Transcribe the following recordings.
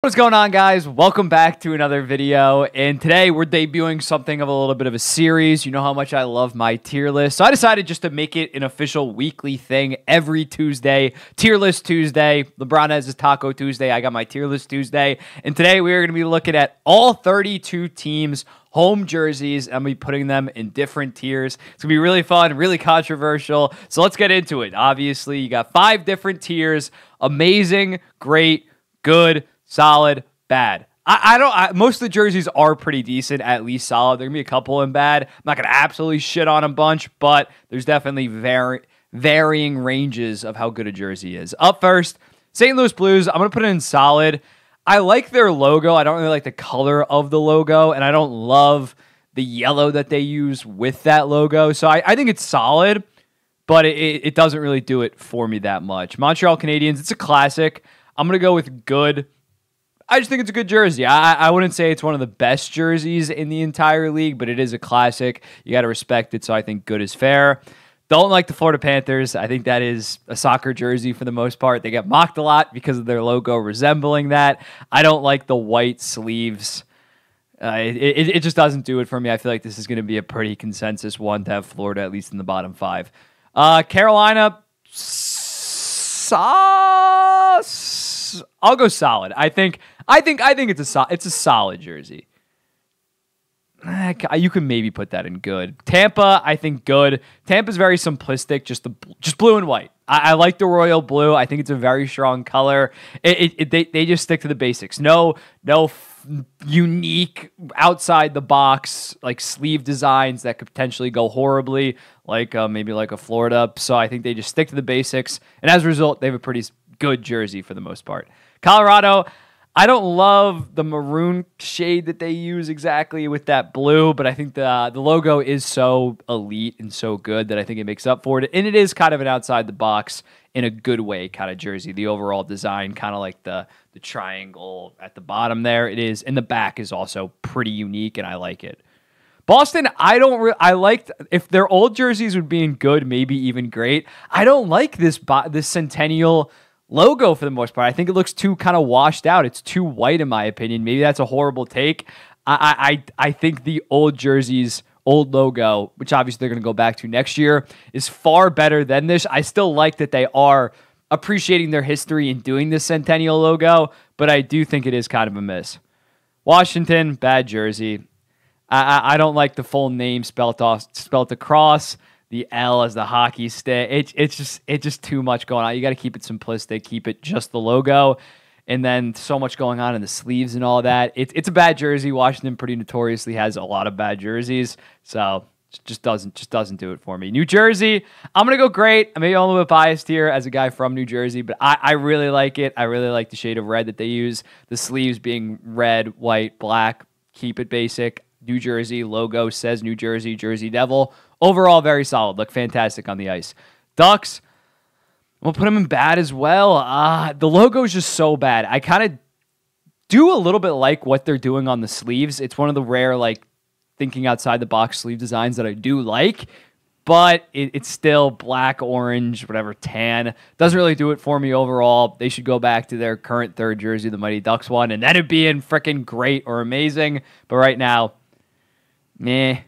What's going on, guys? Welcome back to another video, and today we're debuting something of a little bit of a series. You know how much I love my tier list, so I decided just to make it an official weekly thing every Tuesday. Tier List Tuesday. LeBron has his Taco Tuesday. I got my Tier List Tuesday, and today we are going to be looking at all 32 teams' home jerseys. I'm going to be putting them in different tiers. It's going to be really fun, really controversial, so let's get into it. Obviously, you got 5 different tiers: amazing, great, good, solid, bad. Most of the jerseys are pretty decent, at least solid. There are going to be a couple in bad. I'm not going to absolutely shit on a bunch, but there's definitely varying ranges of how good a jersey is. Up first, St. Louis Blues. I'm going to put it in solid. I like their logo. I don't really like the color of the logo, and I don't love the yellow that they use with that logo. So I think it's solid, but it doesn't really do it for me that much. Montreal Canadiens, it's a classic. I'm going to go with good. I just think it's a good jersey. I wouldn't say it's one of the best jerseys in the entire league, but it is a classic. You got to respect it, so I think good is fair. Don't like the Florida Panthers. I think that is a soccer jersey for the most part. They get mocked a lot because of their logo resembling that. I don't like the white sleeves. It just doesn't do it for me. I feel like this is going to be a pretty consensus one to have Florida at least in the bottom 5. Carolina, I'll go solid. I think it's a solid jersey. You can maybe put that in good. Tampa, I think good. Tampa's very simplistic, just blue and white. I like the royal blue. I think it's a very strong color. They just stick to the basics. No unique outside the box like sleeve designs that could potentially go horribly, like maybe like a Florida. So I think they just stick to the basics, and as a result, they have a pretty good jersey for the most part. Colorado, I don't love the maroon shade that they use exactly with that blue, but I think the logo is so elite and so good that I think it makes up for it. And it is kind of an outside the box in a good way kind of jersey. The overall design, kind of like the triangle at the bottom there, it is. And the back is also pretty unique, and I like it. Boston, I liked, if their old jerseys would be in good, maybe even great. I don't like this Centennial logo for the most part. I think it looks too kind of washed out. It's too white in my opinion. Maybe that's a horrible take. I think the old jerseys, old logo, which obviously they're going to go back to next year, is far better than this. I still like that they are appreciating their history in doing this Centennial logo, but I do think it is kind of a miss. Washington, bad jersey. I don't like the full name spelt across. The L as the hockey stick. It's just too much going on. You got to keep it simplistic. Keep it just the logo, and then so much going on in the sleeves and all that. It's a bad jersey. Washington pretty notoriously has a lot of bad jerseys, so just doesn't do it for me. New Jersey, I'm gonna go great. I'm maybe a little bit biased here as a guy from New Jersey, but I really like it. I really like the shade of red that they use. The sleeves being red, white, black. Keep it basic. New Jersey logo says New Jersey, Jersey Devil. Overall, very solid. Look fantastic on the ice. Ducks, we'll put them in bad as well. The logo is just so bad. I kind of do a little bit like what they're doing on the sleeves. It's one of the rare, like, thinking outside the box sleeve designs that I do like, but it's still black, orange, whatever, tan. Doesn't really do it for me overall. They should go back to their current third jersey, the Mighty Ducks one, and then it'd be in freaking great or amazing. But right now, meh.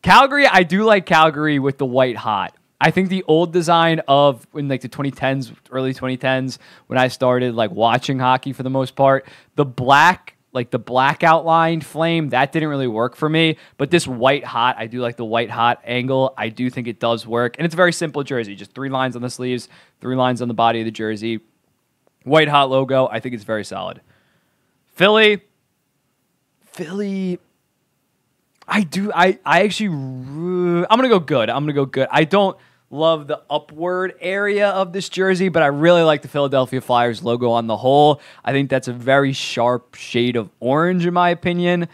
Calgary, I do like Calgary with the white hot. I think the old design of in like the 2010s, early 2010s, when I started like watching hockey for the most part, the black, like the black outlined flame, that didn't really work for me. But this white hot, I do like the white hot angle. I do think it does work. And it's a very simple jersey. Just 3 lines on the sleeves, 3 lines on the body of the jersey. White hot logo, I think it's very solid. Philly, I'm going to go good. I don't love the upward area of this jersey, but I really like the Philadelphia Flyers logo on the whole. I think that's a very sharp shade of orange in my opinion,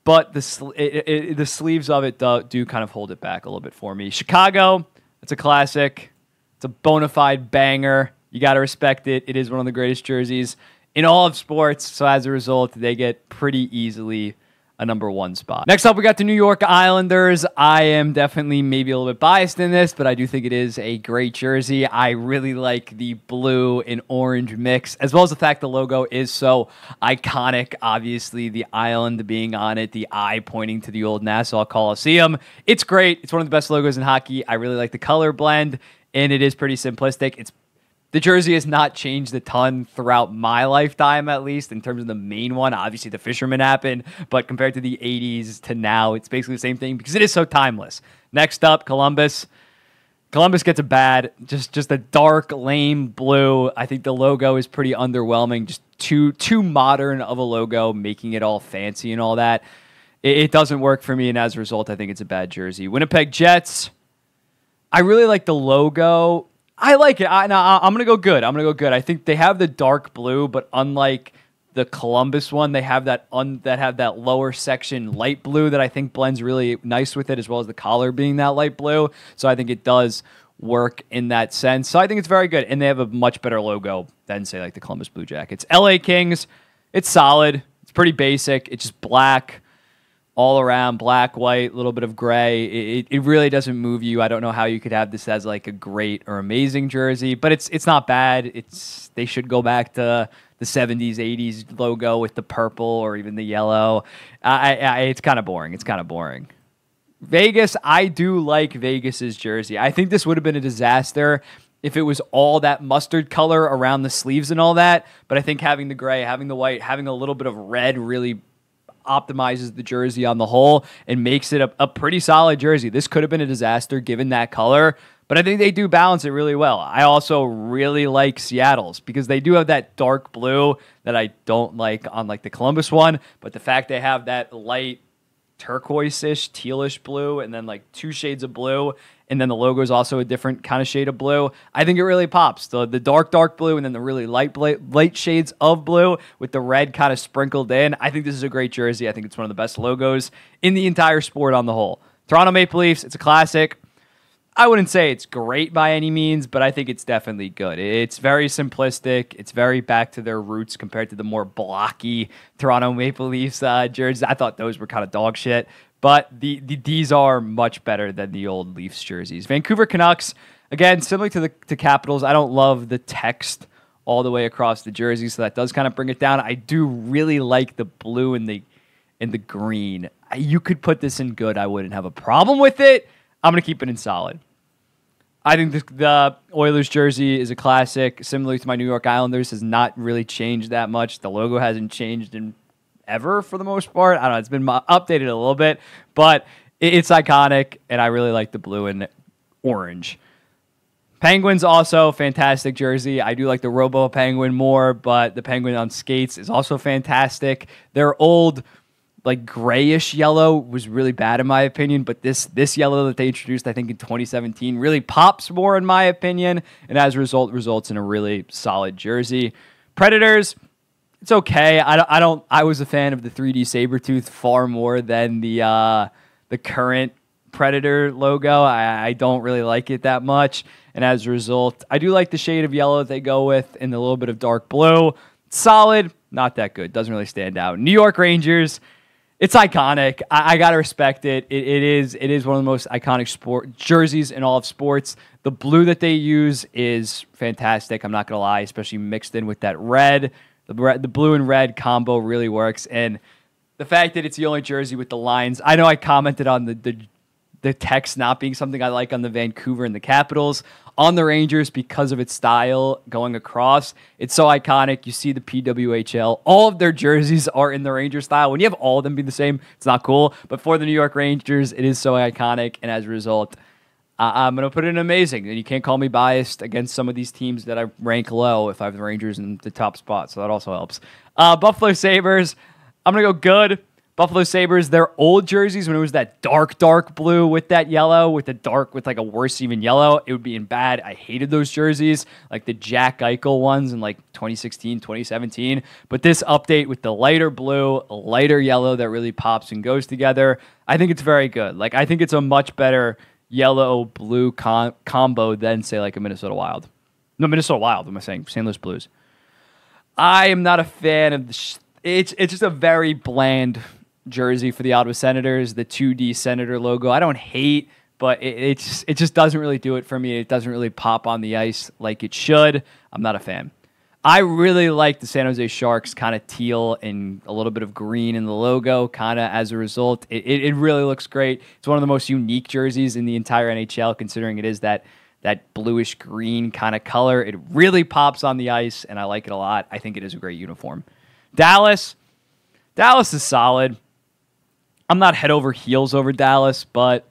but the sleeves of it do kind of hold it back a little bit for me. Chicago, it's a classic. It's a bona fide banger. You got to respect it. It is one of the greatest jerseys in all of sports, so as a result, they get pretty easily a #1 spot. Next up, we got the New York Islanders. I am definitely maybe a little bit biased in this, but I do think it is a great jersey. I really like the blue and orange mix, as well as the fact the logo is so iconic. Obviously, the island being on it, the eye pointing to the old Nassau Coliseum. It's great. It's one of the best logos in hockey. I really like the color blend, and it is pretty simplistic. The jersey has not changed a ton throughout my lifetime, at least, in terms of the main one. Obviously, the Fisherman happened, but compared to the 80s to now, it's basically the same thing because it is so timeless. Next up, Columbus. Columbus gets a bad, just a dark, lame blue. I think the logo is pretty underwhelming, just too modern of a logo, making it all fancy and all that. It doesn't work for me, and as a result, I think it's a bad jersey. Winnipeg Jets. I really like the logo. I like it. I'm going to go good. I think they have the dark blue, but unlike the Columbus one, they have that lower section light blue that I think blends really nice with it, as well as the collar being that light blue. So I think it does work in that sense. So I think it's very good. And they have a much better logo than, say, like the Columbus Blue Jackets. LA Kings, it's solid. It's pretty basic. It's just black. All around, black, white, a little bit of gray. It really doesn't move you. I don't know how you could have this as like a great or amazing jersey, but it's not bad. They should go back to the 70s, 80s logo with the purple or even the yellow. It's kind of boring. Vegas, I do like Vegas's jersey. I think this would have been a disaster if it was all that mustard color around the sleeves and all that, but I think having the gray, having the white, having a little bit of red really optimizes the jersey on the whole and makes it a pretty solid jersey. This could have been a disaster given that color, but I think they do balance it really well. I also really like Seattle's because they do have that dark blue that I don't like on like the Columbus one, but the fact they have that light turquoise-ish, tealish blue, and then like 2 shades of blue, and then the logo is also a different kind of shade of blue. I think it really pops. The dark blue, and then the really light shades of blue with the red kind of sprinkled in. I think this is a great jersey. I think it's one of the best logos in the entire sport on the whole. Toronto Maple Leafs, it's a classic. I wouldn't say it's great by any means, but I think it's definitely good. It's very simplistic. It's very back to their roots compared to the more blocky Toronto Maple Leafs jerseys. I thought those were kind of dog shit, but these are much better than the old Leafs jerseys. Vancouver Canucks, again, similar to the Capitals, I don't love the text all the way across the jersey, so that does kind of bring it down. I do really like the blue and the green. You could put this in good. I wouldn't have a problem with it. I'm going to keep it in solid. I think the Oilers jersey is a classic. Similar to my New York Islanders, has not really changed that much. The logo hasn't changed in ever for the most part. I don't know. It's been updated a little bit, but it's iconic, and I really like the blue and orange. Penguins also fantastic jersey. I do like the Robo Penguin more, but the Penguin on skates is also fantastic. Their old like grayish yellow was really bad in my opinion, but this yellow that they introduced, I think in 2017, really pops more in my opinion, and as a result, results in a really solid jersey. Predators, it's okay. I was a fan of the 3D Sabretooth far more than the current Predator logo. I don't really like it that much, and as a result, I do like the shade of yellow that they go with and a little bit of dark blue. It's solid, not that good. Doesn't really stand out. New York Rangers, it's iconic. I gotta respect it. It is one of the most iconic sport jerseys in all of sports. The blue that they use is fantastic. I'm not gonna lie, especially mixed in with that red. The blue and red combo really works, and the fact that it's the only jersey with the lines. I know I commented on the text not being something I like on the Vancouver and the Capitals. On the Rangers, because of its style going across, it's so iconic. You see the PWHL. All of their jerseys are in the Ranger style. When you have all of them be the same, it's not cool. But for the New York Rangers, it is so iconic. And as a result, I'm going to put it in amazing. And you can't call me biased against some of these teams that I rank low if I have the Rangers in the top spot. So that also helps. Buffalo Sabres, I'm going to go good. Buffalo Sabres, their old jerseys, when it was that dark blue with that yellow, with like a worse even yellow, it would be in bad. I hated those jerseys, like the Jack Eichel ones in like 2016, 2017. But this update with the lighter blue, lighter yellow that really pops and goes together, I think it's very good. Like, I think it's a much better yellow-blue combo than, say, like a Minnesota Wild. No, Minnesota Wild, what am I saying? St. Louis Blues. I am not a fan of it's just a very bland jersey for the Ottawa Senators, the 2D Senator logo. I don't hate, but it just doesn't really do it for me. It doesn't really pop on the ice like it should. I'm not a fan. I really like the San Jose Sharks kind of teal and a little bit of green in the logo, kind of as a result. It really looks great. It's one of the most unique jerseys in the entire NHL, considering it is that bluish green kind of color. It really pops on the ice, and I like it a lot. I think it is a great uniform. Dallas is solid. I'm not head over heels over Dallas, but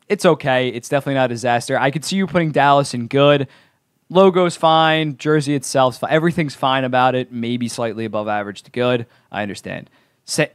it's okay. It's definitely not a disaster. I could see you putting Dallas in good. Logo's fine. Jersey itself's fine. Everything's fine about it. Maybe slightly above average to good. I understand.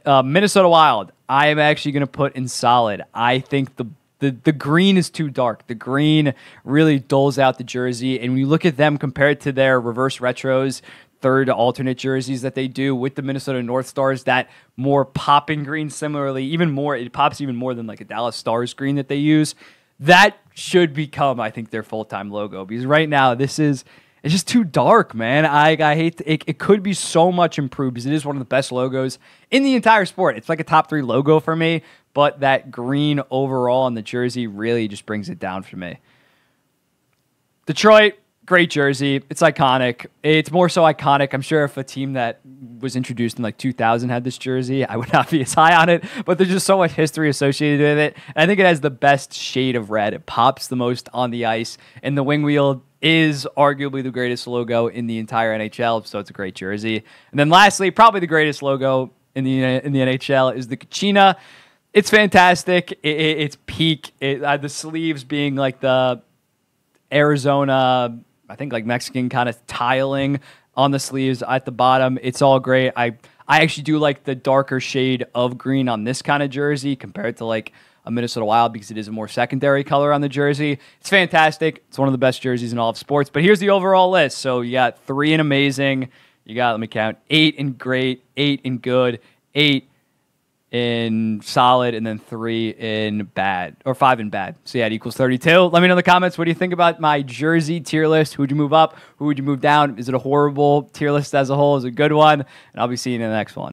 Minnesota Wild, I am actually going to put in solid. I think the green is too dark. The green really dulls out the jersey. And when you look at them compared to their reverse retros, third alternate jerseys that they do with the Minnesota North Stars, that more popping green, similarly, even more, it pops even more than like a Dallas Stars green that they use. That should become, I think, their full-time logo, because right now it's just too dark, man. I hate it could be so much improved, because it is one of the best logos in the entire sport. It's like a top 3 logo for me, but that green overall on the jersey really just brings it down for me. Detroit, great jersey. It's iconic. It's more so iconic. I'm sure if a team that was introduced in like 2000 had this jersey, I would not be as high on it, but there's just so much history associated with it. And I think it has the best shade of red. It pops the most on the ice, and the wing wheel is arguably the greatest logo in the entire NHL, so it's a great jersey. And then lastly, probably the greatest logo in the NHL is the Kachina. It's fantastic. It's peak. The sleeves being like the Arizona, I think like Mexican kind of tiling on the sleeves at the bottom. It's all great. I actually do like the darker shade of green on this kind of jersey compared to like a Minnesota Wild, because it is a more secondary color on the jersey. It's fantastic. It's one of the best jerseys in all of sports. But here's the overall list. So you got 3 in amazing. You got, let me count, 8 in great, 8 in good, 8 in solid, and then 3 in bad, or 5 in bad. So yeah, it equals 32. Let me know in the comments, what do you think about my jersey tier list? Who would you move up? Who would you move down? Is it a horrible tier list as a whole? Is it a good one? And I'll be seeing you in the next one.